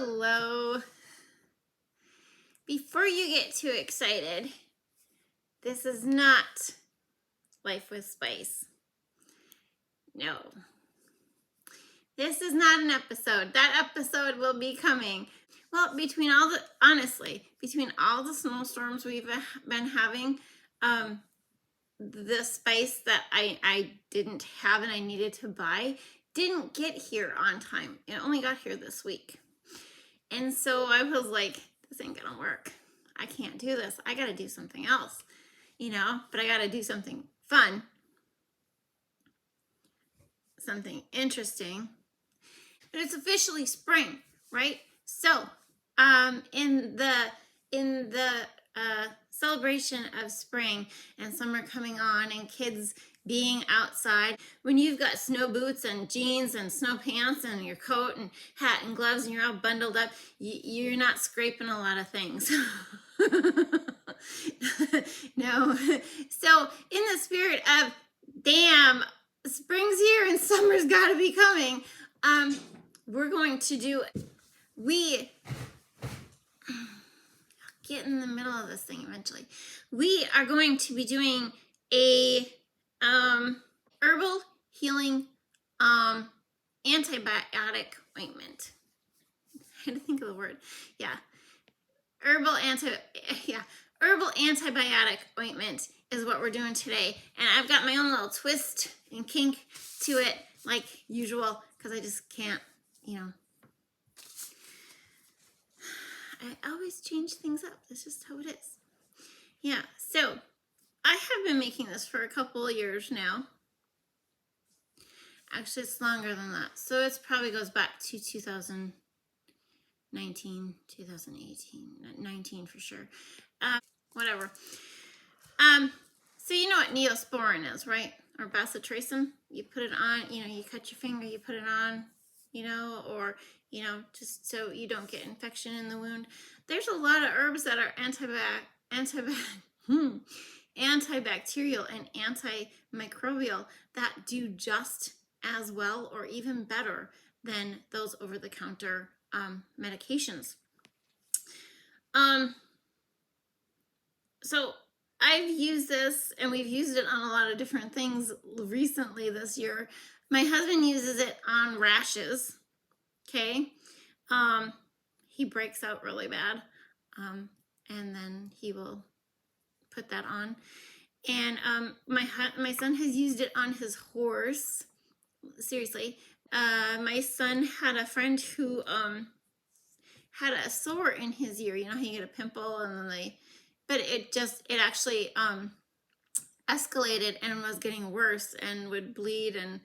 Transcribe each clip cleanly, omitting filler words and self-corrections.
Hello. Before you get too excited, this is not Life with Spice. No. This is not an episode. That episode will be coming. Well, between all the snowstorms we've been having, the spice that I didn't have and I needed to buy didn't get here on time. It only got here this week. And so I was like, this ain't gonna work. I can't do this. I gotta do something else, but I gotta do something fun, something interesting. But it's officially spring, right? So, in the celebration of spring and summer coming on and kids being outside, when you've got snow boots and jeans and snow pants and your coat and hat and gloves and you're all bundled up, you're not scraping a lot of things. No. So in the spirit of, damn, spring's here and summer's gotta be coming, we're going to do, I'll get in the middle of this thing eventually. We are going to be doing a herbal healing antibiotic ointment. I had to think of the word. Yeah. Herbal antibiotic ointment is what we're doing today. And I've got my own little twist and kink to it, like usual, because I just can't, I always change things up. That's just how it is. Yeah, so I have been making this for a couple of years now. Actually, it's longer than that. So it probably goes back to 2019, 2018, 19 for sure. Whatever. So you know what Neosporin is, right? Or bacitracin. You put it on, you cut your finger, you put it on, or, just so you don't get infection in the wound. There's a lot of herbs that are antibacterial and antimicrobial that do just as well or even better than those over-the-counter medications. So I've used this, and we've used it on a lot of different things recently this year. My husband uses it on rashes, okay? He breaks out really bad, and then he will put that on. And my son has used it on his horse. Seriously. My son had a friend who had a sore in his ear. You know how you get a pimple and then but it actually escalated and was getting worse and would bleed and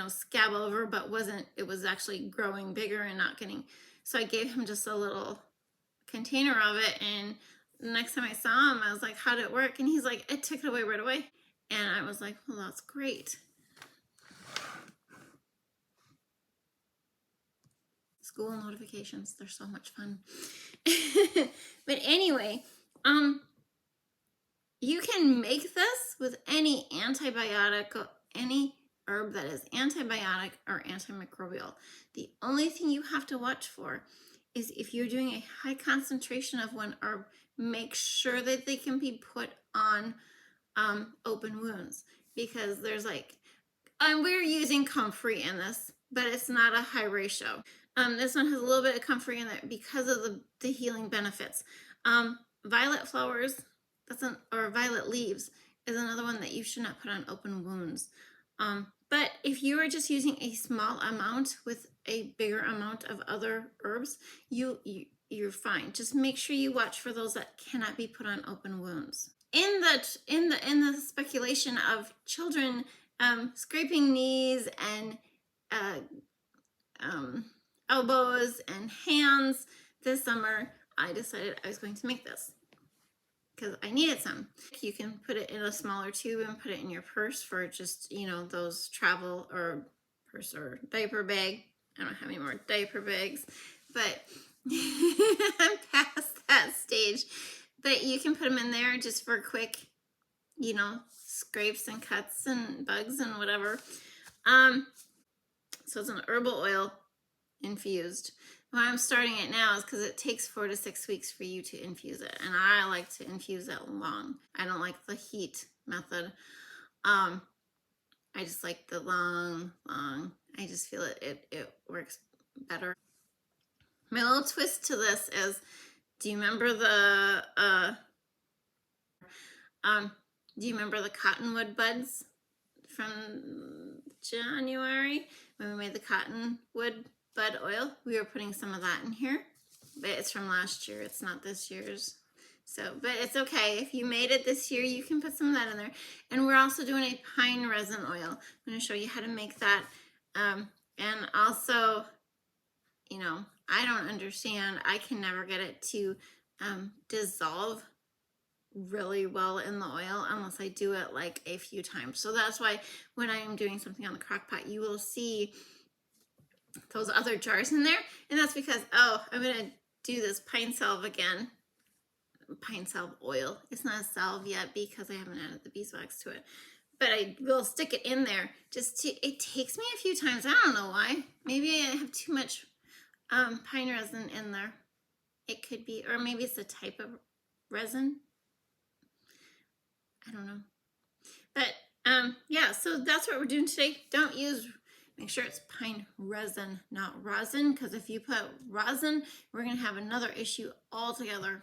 scab over, but it was actually growing bigger and not getting. So I gave him just a little container of it, and the next time I saw him, I was like, how'd it work? And he's like, it took it away right away. And I was like, well, that's great. School notifications, they're so much fun. But anyway, you can make this with any antibiotic, any herb that is antibiotic or antimicrobial. The only thing you have to watch for is if you're doing a high concentration of one herb, make sure that they can be put on open wounds, because there's we're using comfrey in this, but it's not a high ratio. This one has a little bit of comfrey in it because of the healing benefits. Violet flowers, or violet leaves is another one that you should not put on open wounds. But if you are just using a small amount with a bigger amount of other herbs, you're fine. Just make sure you watch for those that cannot be put on open wounds. In the speculation of children scraping knees and elbows and hands this summer, I decided I was going to make this because I needed some. You can put it in a smaller tube and put it in your purse for just, those travel or purse or diaper bag. I don't have any more diaper bags, but I'm past that stage. But you can put them in there just for quick, scrapes and cuts and bugs and whatever. So it's an herbal oil infused. why I'm starting it now is because it takes 4 to 6 weeks for you to infuse it. And I like to infuse it long. I don't like the heat method. I just like the long. I just feel it works better. My little twist to this is, do you remember the Cottonwood buds from January when we made the Cottonwood bud oil? We were putting some of that in here, but it's from last year. It's not this year's. So, but it's okay. If you made it this year, you can put some of that in there. And we're also doing a pine resin oil. I'm going to show you how to make that. And also, you know, I don't understand. I can never get it to dissolve really well in the oil unless I do it like a few times. So that's why when I am doing something on the crock pot, you will see those other jars in there. And that's because, oh, I'm going to do this pine salve again. Pine salve oil. It's not a salve yet because I haven't added the beeswax to it. But I will stick it in there it takes me a few times. I don't know why. Maybe I have too much pine resin in there. It could be, or maybe it's a type of resin. I don't know. But yeah, so that's what we're doing today. Make sure it's pine resin, not rosin, because if you put rosin, we're going to have another issue altogether.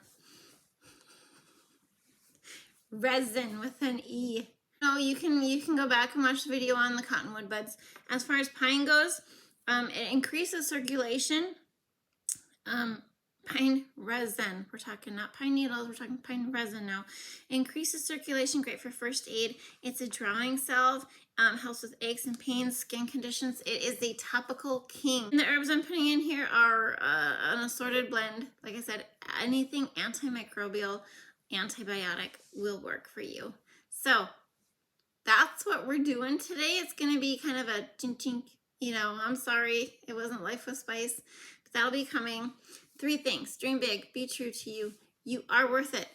Resin with an E. No, you can go back and watch the video on the cottonwood buds. As far as pine goes, it increases circulation. Pine resin. We're talking not pine needles, we're talking pine resin now. Increases circulation, great for first aid. It's a drawing salve, helps with aches and pains, skin conditions. It is a topical king. And the herbs I'm putting in here are an assorted blend. Like I said, anything antimicrobial, antibiotic will work for you. So that's what we're doing today. It's going to be kind of a chink, you know, I'm sorry it wasn't Life with Spice, but that'll be coming. 3 things. Dream big. Be true to you. You are worth it.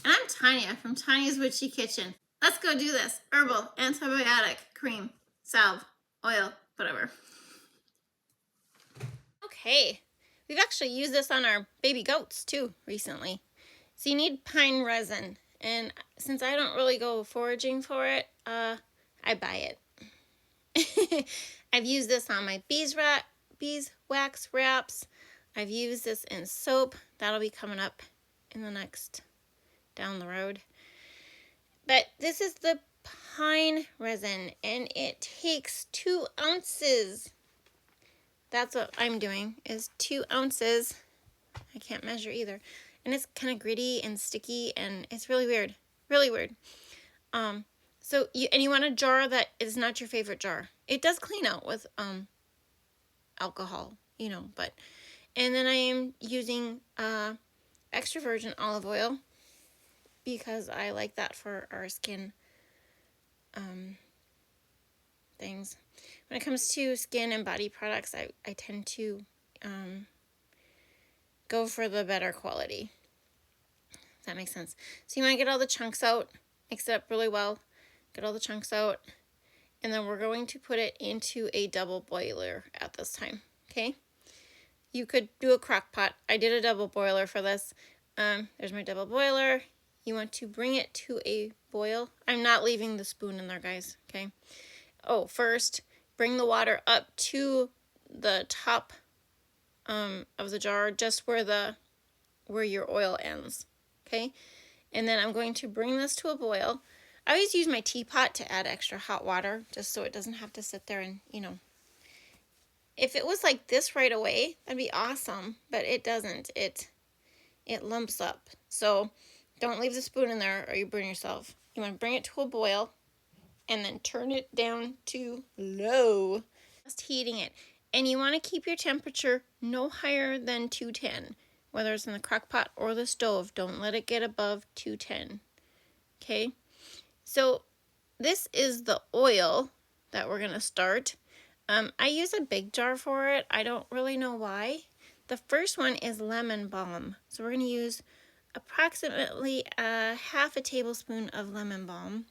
And I'm Tonya from Tonya's Witchy Kitchen. Let's go do this. Herbal antibiotic cream, salve, oil, whatever. Okay. We've actually used this on our baby goats too recently. So you need pine resin. And since I don't really go foraging for it, I buy it. I've used this on my beeswax wraps. I've used this in soap. That'll be coming up in the next, down the road. But this is the pine resin, and it takes 2 ounces. That's what I'm doing, is 2 ounces. I can't measure either. And it's kind of gritty and sticky, and it's really weird. Really weird. So you want a jar that is not your favorite jar. It does clean out with alcohol, you know, but... And then I am using extra virgin olive oil because I like that for our skin things. When it comes to skin and body products, I tend to go for the better quality. If that makes sense. So you want to get all the chunks out, mix it up really well, get all the chunks out, and then we're going to put it into a double boiler at this time, okay? You could do a crock pot. I did a double boiler for this. There's my double boiler. You want to bring it to a boil. I'm not leaving the spoon in there, guys, okay? Oh, first, bring the water up to the top of the jar, just where your oil ends, okay? And then I'm going to bring this to a boil. I always use my teapot to add extra hot water, just so it doesn't have to sit there and, you know. If it was like this right away, that'd be awesome, but it doesn't. It lumps up. So don't leave the spoon in there or you burn yourself. You want to bring it to a boil and then turn it down to low. Just heating it. And you want to keep your temperature no higher than 210, whether it's in the crock pot or the stove. Don't let it get above 210. Okay? So this is the oil that we're going to start. I use a big jar for it. I don't really know why. The first one is lemon balm. So we're going to use approximately half a tablespoon of lemon balm.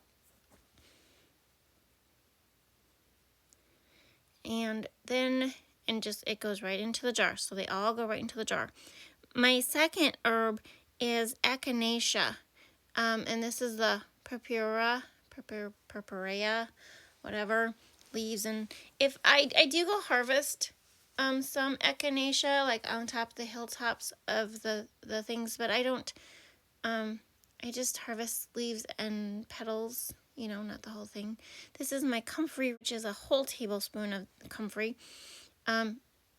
And then and just it goes right into the jar. So they all go right into the jar. My second herb is echinacea, and this is the purpurea, whatever leaves. And if I do go harvest some echinacea like on top of the hilltops of the things, but I don't. I just harvest leaves and petals, you know, not the whole thing. This is my comfrey, which is a whole tablespoon of comfrey. I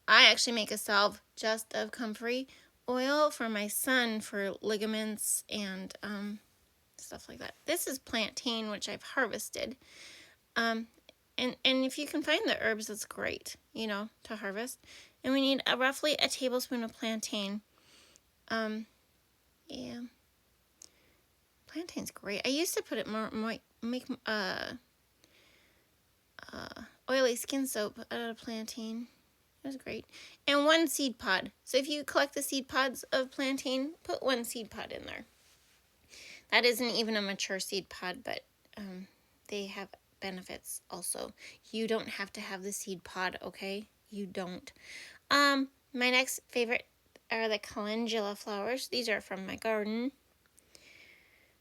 actually make a salve just of comfrey oil for my son for ligaments and stuff like that. This is plantain, which I've harvested. And if you can find the herbs, that's great, you know, to harvest. And we need roughly a tablespoon of plantain. Yeah. Plantain's great. I used to put it make oily skin soap out of plantain. It was great. And 1 seed pod. So if you collect the seed pods of plantain, put 1 seed pod in there. That isn't even a mature seed pod, but they have benefits also. You don't have to have the seed pod, okay? You don't. My next favorite are the calendula flowers. These are from my garden.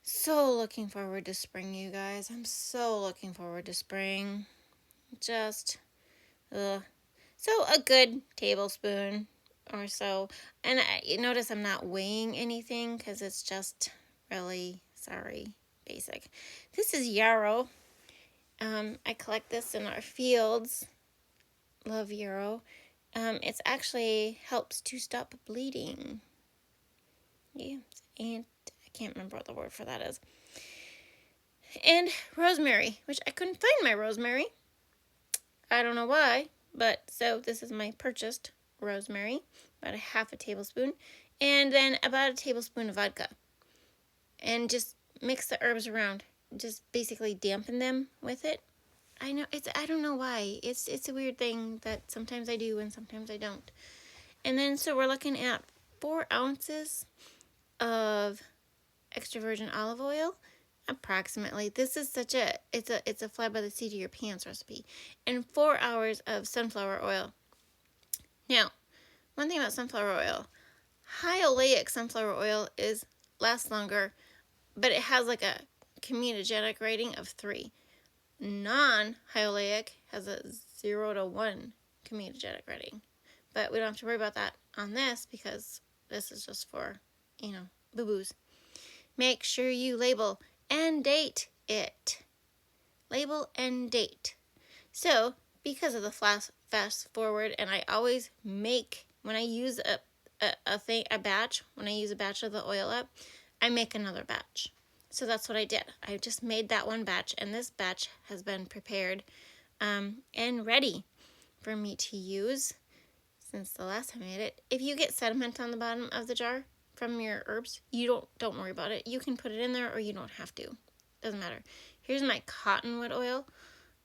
So looking forward to spring, you guys. I'm so looking forward to spring. Just, so a good tablespoon or so. And you notice I'm not weighing anything because it's just really, basic. This is yarrow. I collect this in our fields. Love yarrow. It actually helps to stop bleeding. Yeah, and I can't remember what the word for that is. And rosemary, which I couldn't find my rosemary. I don't know why, but so this is my purchased rosemary, about a half a tablespoon, and then about a tablespoon of vodka. And just mix the herbs around. Just basically dampen them with it. I don't know why. It's a weird thing that sometimes I do and sometimes I don't. And then so we're looking at 4 ounces of extra virgin olive oil, approximately. This is it's a fly by the seat of your pants recipe. And 4 hours of sunflower oil. Now, one thing about sunflower oil, high oleic sunflower oil lasts longer, but it has like a comedogenic rating of 3. Non-high oleic has a 0 to 1 comedogenic rating. But we don't have to worry about that on this because this is just for, you know, boo-boos. Make sure you label and date it. Label and date. So, because of the fast forward, and I always make, when I use a batch, when I use a batch of the oil up, I make another batch. So that's what I did. I just made that one batch, and this batch has been prepared and ready for me to use since the last time I made it. If you get sediment on the bottom of the jar from your herbs, you don't worry about it. You can put it in there or you don't have to. Doesn't matter. Here's my cottonwood oil.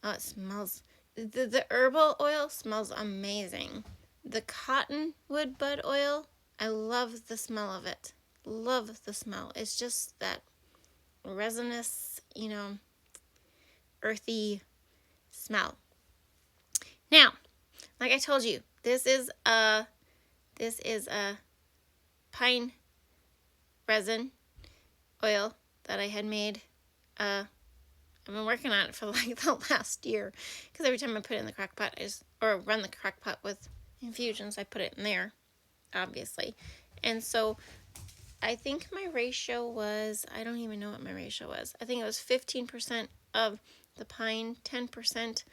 Oh, it smells, the herbal oil smells amazing. The cottonwood bud oil, I love the smell of it. Love the smell. It's just that resinous, you know, earthy smell. Now, like I told you, this is a pine resin oil that I had made. I've been working on it for like the last year because every time I put it in the crock pot, or run the crock pot with infusions, I put it in there, obviously. And so I think my ratio was, I don't even know what my ratio was. I think it was 15% of the pine, 10%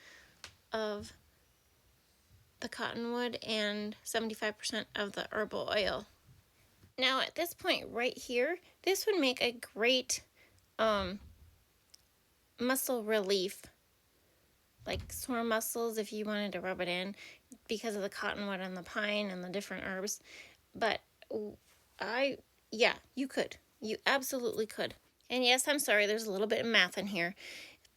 of the cottonwood, and 75% of the herbal oil. Now at this point right here, this would make a great muscle relief, like sore muscles if you wanted to rub it in because of the cottonwood and the pine and the different herbs. But yeah, you could. You absolutely could. And yes, I'm sorry, there's a little bit of math in here.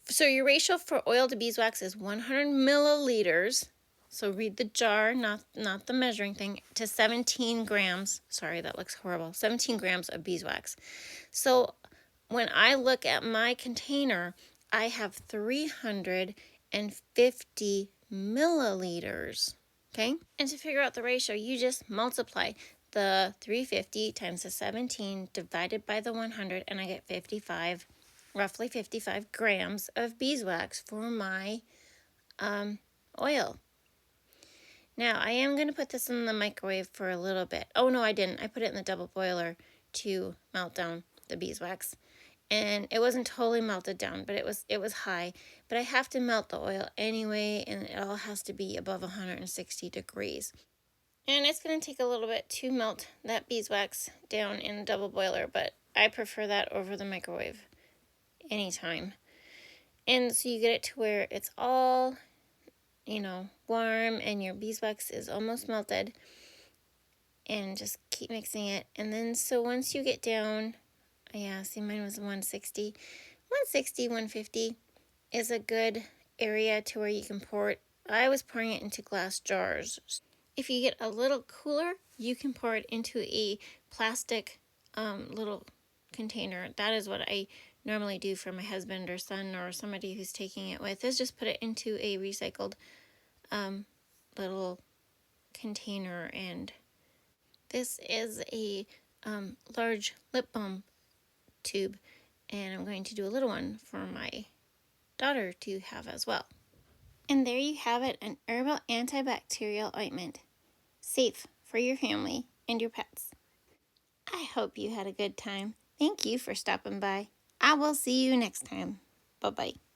So your ratio for oil to beeswax is 100 milliliters. So read the jar, not the measuring thing, to 17 grams. Sorry, that looks horrible. 17 grams of beeswax. So when I look at my container, I have 350 milliliters Okay? And to figure out the ratio, you just multiply the 350 times the 17 divided by the 100, and I get 55, roughly 55 grams of beeswax for my oil. Now, I am going to put this in the microwave for a little bit. Oh, no, I didn't. I put it in the double boiler to melt down the beeswax. And it wasn't totally melted down, but it was high. But I have to melt the oil anyway, and it all has to be above 160 degrees. And it's going to take a little bit to melt that beeswax down in a double boiler, but I prefer that over the microwave anytime. And so you get it to where it's all, warm and your beeswax is almost melted. And just keep mixing it. And then so once you get down, see, mine was 160. 160, 150 is a good area to where you can pour it. I was pouring it into glass jars. If you get a little cooler, you can pour it into a plastic little container. That is what I normally do for my husband or son or somebody who's taking it with, is just put it into a recycled little container. And this is a large lip balm tube, and I'm going to do a little one for my daughter to have as well. And there you have it, an herbal antibacterial ointment. Safe for your family and your pets. I hope you had a good time. Thank you for stopping by. I will see you next time. Bye-bye.